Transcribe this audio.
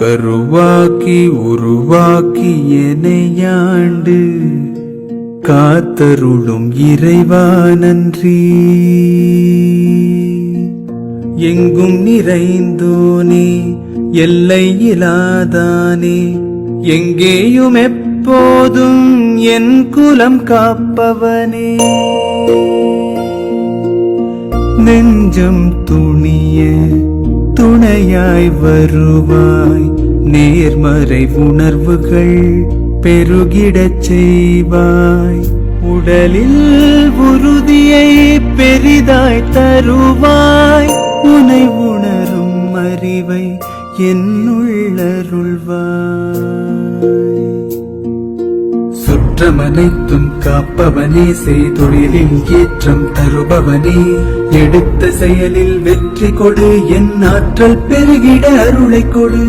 கருவாக்கி உருவாக்கி எனையாண்டு காத்தருளும் இறைவா நன்றி. எங்கும் நிறைந்தோனே எல்லை இலாதானே, எங்கேயும் எப்போதும் என் குலம் காப்பவனே. நெஞ்சம் துணிய துணையாய் வருவாய், நேர்மறை உணர்வுகள் பெருகிடச் செய்வாய். உடலில் உறுதியை பெரிதாய் தருவாய், உனை உணரும் அறிவை என்னுள்ளருள்வாய். சுற்றமனைத்தும் காப்பவனே, செய்தொழிலில் ஏற்றம் தருபவனே, எடுத்த செயலில் வெற்றி கொடு, என் ஆற்றல் பெருகிட அருளை கொடு.